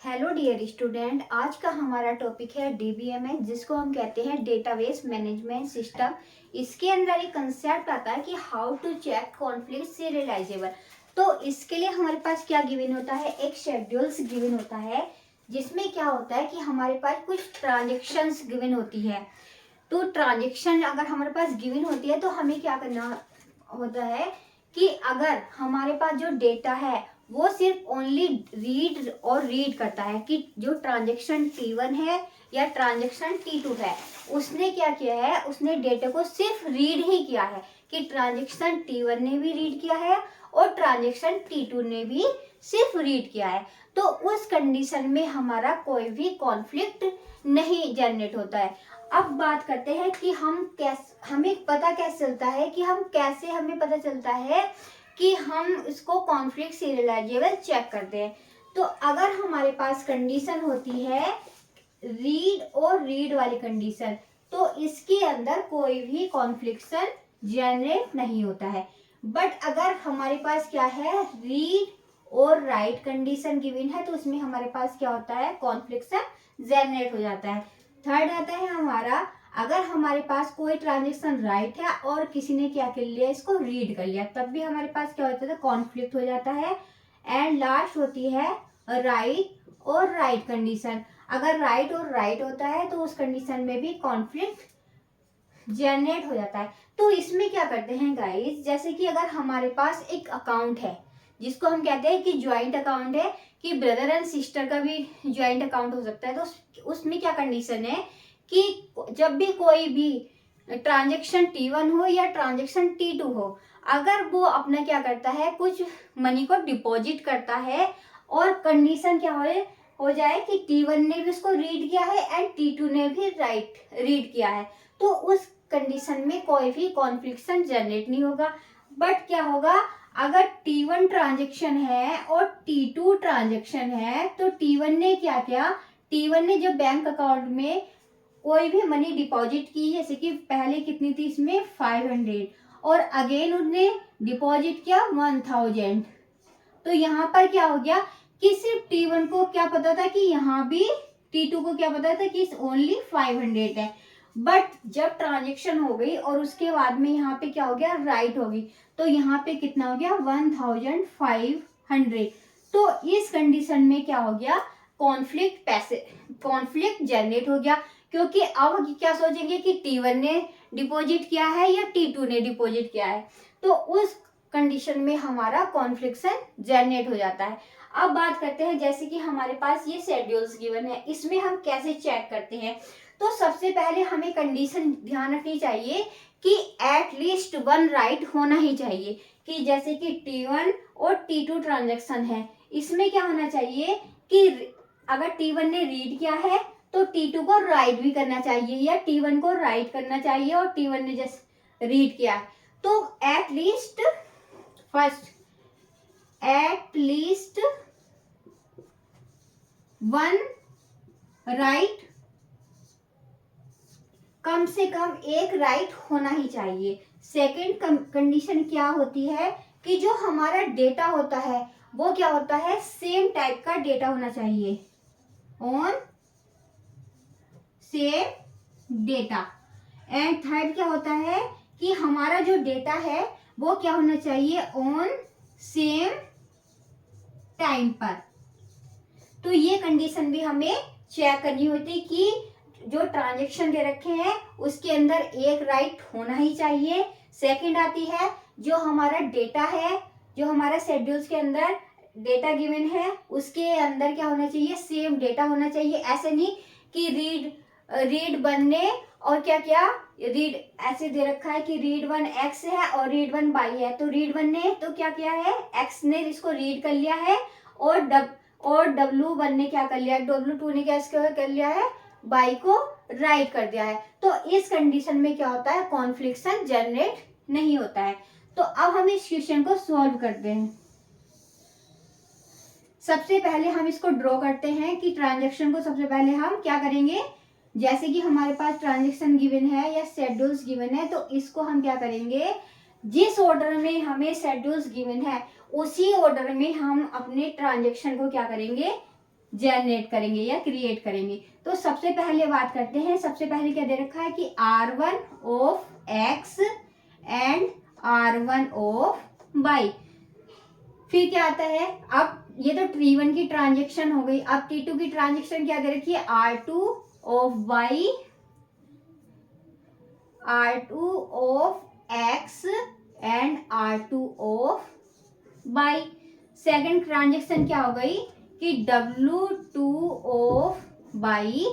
Hello dear student, आज का हमारा टॉपिक है डीबीएमएस, जिसको हम कहते हैं डेटाबेस मैनेजमेंट सिस्टम। इसके अंदर एक कंसेप्ट आता है कि how to check conflict serializable. तो इसके लिए हमारे पास क्या गिवन होता है, एक शेड्यूल्स गिवन होता है, जिसमें क्या होता है कि हमारे पास कुछ ट्रांजेक्शन्स गिवन होती है। तो ट्रांजेक्शन अगर हमारे पास गिवन होती है तो हमें क्या करना होता है कि अगर हमारे पास जो डेटा है वो सिर्फ ओनली रीड करता है कि जो ट्रांजेक्शन T1 है या ट्रांजेक्शन T2 है, उसने क्या किया है, उसने डेटा को सिर्फ रीड ही किया है कि ट्रांजेक्शन T1 ने भी रीड किया है और ट्रांजेक्शन T2 ने भी सिर्फ रीड किया है। तो उस कंडीशन में हमारा कोई भी कॉन्फ्लिक्ट नहीं जनरेट होता है। अब बात करते हैं कि हमें पता कैसे चलता है कि हमें पता चलता है कि हम इसको कॉन्फ्लिक्ट सीरियलाइजेबल चेक करते हैं। तो अगर हमारे पास कंडीशन होती है रीड और रीड वाली कंडीशन, तो इसके अंदर कोई भी कॉन्फ्लिक्शन जनरेट नहीं होता है। बट अगर हमारे पास क्या है, रीड और राइट कंडीशन गिवन है, तो उसमें हमारे पास क्या होता है, कॉन्फ्लिक्शन जनरेट हो जाता है। थर्ड आता है हमारा, अगर हमारे पास कोई ट्रांजेक्शन राइट है और किसी ने क्या कर लिया, इसको रीड कर लिया, तब भी हमारे पास क्या होता है, कॉन्फ्लिक्ट हो जाता है। एंड लास्ट होती है राइट और राइट कंडीशन। अगर राइट और राइट होता है तो उस कंडीशन में भी कॉन्फ्लिक्ट जनरेट हो जाता है। तो इसमें क्या करते हैं गाइस, जैसे कि अगर हमारे पास एक अकाउंट है जिसको हम कहते हैं कि ज्वाइंट अकाउंट है, कि ब्रदर एंड सिस्टर का भी ज्वाइंट अकाउंट हो सकता है, तो उसमें क्या कंडीशन है कि जब भी कोई भी ट्रांजेक्शन T1 हो या ट्रांजेक्शन T2 हो, अगर वो अपना क्या करता है, कुछ मनी को डिपॉजिट करता है और कंडीशन क्या हो जाए कि T1 ने भी उसको रीड किया है एंड T2 ने भी रीड किया है, तो उस कंडीशन में कोई भी कॉन्फ्लिक्शन जनरेट नहीं होगा। बट क्या होगा, अगर T1 ट्रांजेक्शन है और T2 ट्रांजेक्शन है, तो T1 ने क्या किया, T1 ने जब बैंक अकाउंट में कोई भी मनी डिपॉजिट की, जैसे कि पहले कितनी थी इसमें 500, और अगेन उसने डिपॉजिट किया 1000, तो यहाँ पर क्या हो गया कि सिर्फ T1 को क्या पता था कि यहाँ भी T2 को क्या पता था कि ओनली 500 है। बट जब ट्रांजेक्शन हो गई और उसके बाद में यहाँ पे क्या हो गया, राइट हो गई, तो यहाँ पे कितना हो गया 1500। तो इस कंडीशन में क्या हो गया, कॉन्फ्लिक्ट जनरेट हो गया, क्योंकि अब क्या सोचेंगे कि T1 ने डिपॉजिट किया है या T2 ने डिपॉजिट किया है, तो उस कंडीशन में हमारा कॉन्फ्लिक्शन जनरेट हो जाता है। अब बात करते हैं, जैसे कि हमारे पास ये शेड्यूल्स गिवन है, इसमें हम कैसे चेक करते हैं। तो सबसे पहले हमें कंडीशन ध्यान रखनी चाहिए कि एटलीस्ट वन राइट होना ही चाहिए, कि जैसे कि T1 और T2 ट्रांजेक्शन है, इसमें क्या होना चाहिए कि अगर T1 ने रीड किया है तो T2 को राइट भी करना चाहिए, या T1 को राइट करना चाहिए और T1 ने जैसे रीड किया है, तो एटलीस्ट वन राइट, कम से कम एक राइट होना ही चाहिए। सेकंड कंडीशन क्या होती है कि जो हमारा डेटा होता है वो क्या होता है, सेम टाइप का डेटा होना चाहिए, on same data. And third क्या होता है कि हमारा जो डेटा है वो क्या होना चाहिए, ऑन सेम टाइम पर। तो ये कंडीशन भी हमें चेक करनी होती कि जो ट्रांजेक्शन दे रखे हैं उसके अंदर एक राइट होना ही चाहिए। सेकंड आती है जो हमारा डेटा है, जो हमारा शेड्यूल्स के अंदर डेटा गिवन है उसके अंदर क्या होना चाहिए, सेम डेटा होना चाहिए। ऐसे नहीं कि रीड वन ने और क्या क्या, रीड ऐसे दे रखा है कि रीड वन एक्स है और रीड वन वाई है, तो रीड वन ने तो क्या किया है, एक्स ने इसको रीड कर लिया है, और W1 ने क्या कर लिया, W2 ने क्या कर लिया है, बाई को राइट कर दिया है। तो इस कंडीशन में क्या होता है, कॉन्फ्लिक्शन जनरेट नहीं होता है। तो अब हम इस क्वेश्चन को सॉल्व करते हैं। सबसे पहले हम इसको ड्रॉ करते हैं कि ट्रांजेक्शन को सबसे पहले हम क्या करेंगे, जैसे कि हमारे पास ट्रांजेक्शन गिवन है या शेड्यूल्स गिवन है, तो इसको हम क्या करेंगे, जिस ऑर्डर में हमें शेड्यूल्स गिवन है उसी ऑर्डर में हम अपने ट्रांजेक्शन को क्या करेंगे, जनरेट करेंगे या क्रिएट करेंगे। तो सबसे पहले बात करते हैं, सबसे पहले क्या दे रखा है कि R1 of X and R1 of Y। फिर क्या आता है, अब ये तो T1 की ट्रांजेक्शन हो गई, अब T2 की ट्रांजेक्शन क्या दे रखी है, R2 of Y, R2 of X and R2 of Y। Second transaction क्या हो गई कि W2 of Y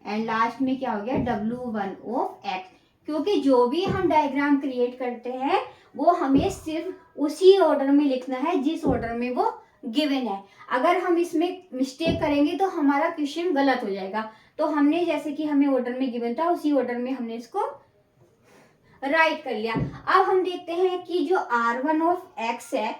and last में क्या हो गया, W1 ऑफ X। क्योंकि जो भी हम डायग्राम क्रिएट करते हैं वो हमें सिर्फ उसी ऑर्डर में लिखना है जिस ऑर्डर में वो गिवन है। अगर हम इसमें मिस्टेक करेंगे तो हमारा क्वेश्चन गलत हो जाएगा। तो हमने जैसे कि हमें ऑर्डर में गिवन था उसी ऑर्डर में हमने इसको राइट कर लिया। अब हम देखते हैं कि जो R1 ऑफ X है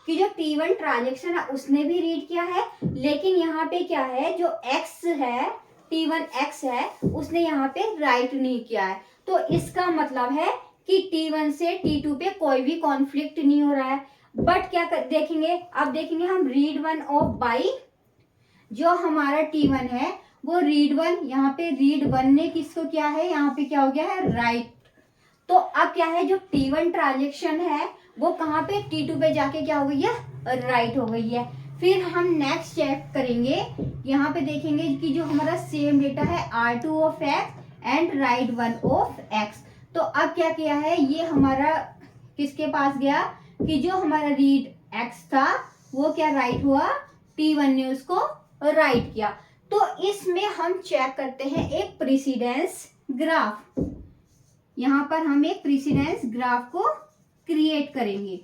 कि जो T1 ट्रांजेक्शन है उसने भी रीड किया है, लेकिन यहाँ पे क्या है, जो X है, T1 X है, उसने यहाँ पे राइट नहीं किया है। तो इसका मतलब है कि T1 से T2 पे कोई भी कॉन्फ्लिक्ट नहीं हो रहा है। बट क्या देखेंगे, अब देखेंगे हम रीड वन ऑफ Y, जो हमारा T1 है वो रीड वन, यहाँ पे रीड वन ने किसको किया है, यहाँ पे क्या हो गया है, राइट। तो अब क्या है, जो T1 ट्रांजेक्शन है वो कहाँ पे, T2 पे जाके क्या हो गई है, राइट हो गई है। फिर हम नेक्स्ट चेक करेंगे, यहाँ पे देखेंगे कि जो हमारा सेम डेटा है R2 of X and right 1 of X। तो अब क्या किया है, ये हमारा किसके पास गया कि जो हमारा रीड X था वो क्या राइट हुआ, T1 ने उसको राइट किया। तो इसमें हम चेक करते हैं एक प्रेसिडेंस ग्राफ। यहाँ पर हम एक प्रेसिडेंस ग्राफ को क्रिएट करेंगे।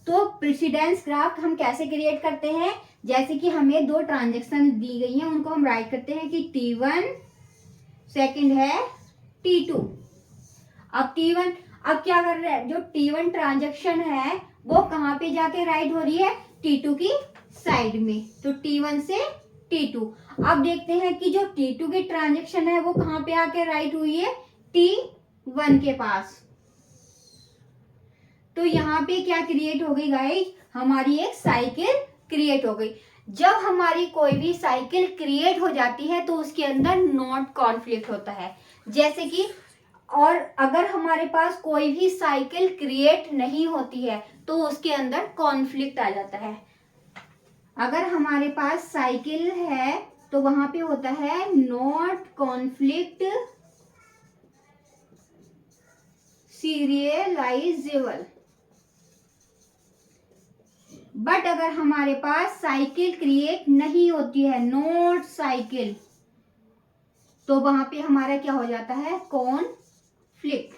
तो प्रेसिडेंस ग्राफ हम कैसे क्रिएट करते हैं, जैसे कि हमें दो ट्रांजेक्शन दी गई हैं, उनको हम राइट करते हैं कि T1, सेकंड है T2। अब T1 अब क्या कर रहे हैं, जो T1 ट्रांजेक्शन है वो कहाँ पे जाके राइट हो रही है, T2 की साइड में। तो T1 से T2। अब देखते हैं कि जो T2 की ट्रांजेक्शन है वो कहाँ पे आके राइट हुई है, T1 के पास। तो यहाँ पे क्या क्रिएट हो गई गाइस, हमारी एक साइकिल क्रिएट हो गई। जब हमारी कोई भी साइकिल क्रिएट हो जाती है तो उसके अंदर नॉट कॉन्फ्लिक्ट होता है। जैसे कि और अगर हमारे पास कोई भी साइकिल क्रिएट नहीं होती है तो उसके अंदर कॉन्फ्लिक्ट आ जाता है। अगर हमारे पास साइकिल है तो वहां पे होता है नॉट कॉन्फ्लिक्ट सीरियलाइजेबल। बट अगर हमारे पास साइकिल क्रिएट नहीं होती है, नॉट साइकिल, तो वहां पे हमारा क्या हो जाता है, कॉन्फ्लिक्ट।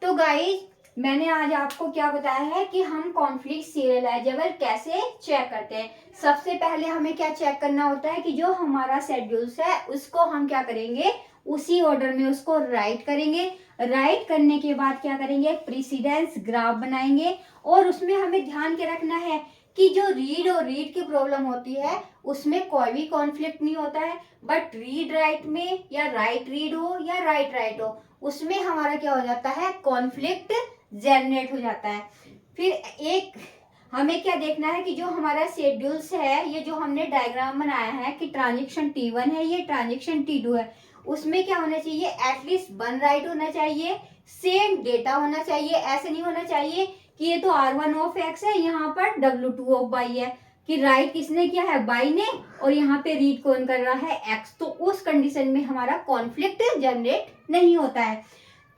तो गाइस मैंने आज आपको क्या बताया है कि हम कॉन्फ्लिक्ट सीरियलाइजेबल कैसे चेक करते हैं। सबसे पहले हमें क्या चेक करना होता है कि जो हमारा शेड्यूल्स है उसको हम क्या करेंगे, उसी ऑर्डर में उसको राइट करेंगे। राइट करने के बाद क्या करेंगे, प्रेसिडेंस ग्राफ बनाएंगे। और उसमें हमें ध्यान के रखना है कि जो रीड और रीड की प्रॉब्लम होती है उसमें कोई भी कॉन्फ्लिक्ट नहीं होता है। बट रीड राइट में या राइट रीड हो या राइट राइट हो, उसमें हमारा क्या हो जाता है, कॉन्फ्लिक्ट जनरेट हो जाता है। फिर एक हमें क्या देखना है कि जो हमारा शेड्यूल्स है, ये जो हमने डायग्राम बनाया है कि ट्रांजेक्शन T1 है, ये ट्रांजेक्शन T2 है, उसमें क्या होना चाहिए, एटलीस्ट 1 राइट होना चाहिए, सेम डेटा होना चाहिए। ऐसे नहीं होना चाहिए कि ये तो R1 ऑफ X है, यहाँ पर W2 ऑफ Y है, कि राइट किसने किया है, Y ने, और यहाँ पे रीड कौन कर रहा है, X। तो उस कंडीशन में हमारा कॉन्फ्लिक्ट जनरेट नहीं होता है।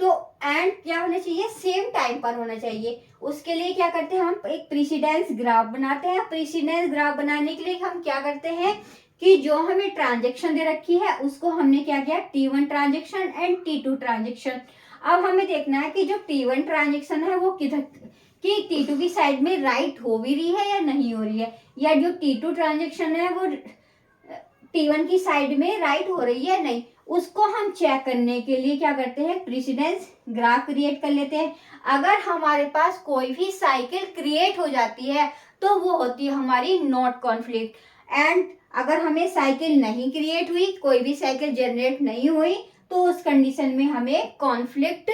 तो एंड क्या होना चाहिए, सेम टाइम पर होना चाहिए। उसके लिए क्या करते हैं, हम एक प्रेसिडेंस ग्राफ बनाते हैं। प्रेसिडेंस ग्राफ बनाने के लिए हम क्या करते हैं कि जो हमें ट्रांजेक्शन दे रखी है उसको हमने क्या किया, T1 transaction and T2 transaction. अब हमें देखना है कि जो T1 ट्रांजेक्शन है वो किधर कि T2 की साइड में राइट हो भी रही है या नहीं हो रही है, या जो T2 ट्रांजेक्शन है वो T1 की साइड में राइट हो रही है नहीं। उसको हम चेक करने के लिए क्या करते हैं, प्रेसिडेंस ग्राफ क्रिएट कर लेते हैं। अगर हमारे पास कोई भी साइकिल क्रिएट हो जाती है तो वो होती है हमारी नॉट कॉन्फ्लिक्ट। एंड अगर हमें साइकिल नहीं क्रिएट हुई, कोई भी साइकिल जनरेट नहीं हुई, तो उस कंडीशन में हमें कॉन्फ्लिक्ट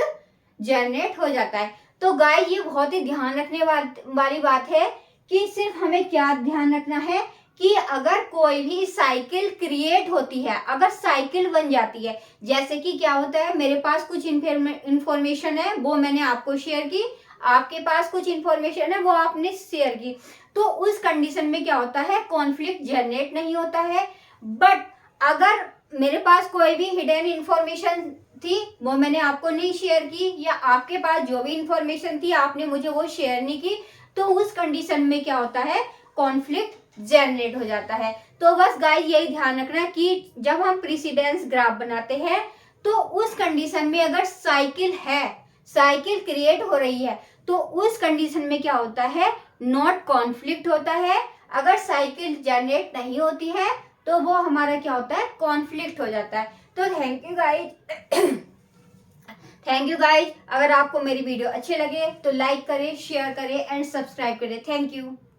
जनरेट हो जाता है। तो गाइस ये बहुत ही ध्यान रखने वाली बात है कि सिर्फ हमें क्या ध्यान रखना है कि अगर कोई भी साइकिल क्रिएट होती है, अगर साइकिल बन जाती है, जैसे कि क्या होता है, मेरे पास कुछ इंफॉर्मेशन है वो मैंने आपको शेयर की, आपके पास कुछ इंफॉर्मेशन है वो आपने शेयर की, तो उस कंडीशन में क्या होता है, कॉन्फ्लिक्ट जनरेट नहीं होता है। बट अगर मेरे पास कोई भी हिडन इंफॉर्मेशन थी वो मैंने आपको नहीं शेयर की, या आपके पास जो भी इंफॉर्मेशन थी आपने मुझे वो शेयर नहीं की, तो उस कंडीशन में क्या होता है, कॉन्फ्लिक्ट जनरेट हो जाता है। तो बस गाइस यही ध्यान रखना कि जब हम प्रेसिडेंस ग्राफ बनाते हैं तो उस कंडीशन में अगर साइकिल है, साइकिल क्रिएट हो रही है, तो उस कंडीशन में क्या होता है, नॉट कॉन्फ्लिक्ट होता है। अगर साइकिल जनरेट नहीं होती है तो वो हमारा क्या होता है, कॉन्फ्लिक्ट हो जाता है। तो thank you guys. Thank you guys. अगर आपको मेरी वीडियो अच्छे लगे तो लाइक करें, शेयर करें एंड सब्सक्राइब करें। Thank you.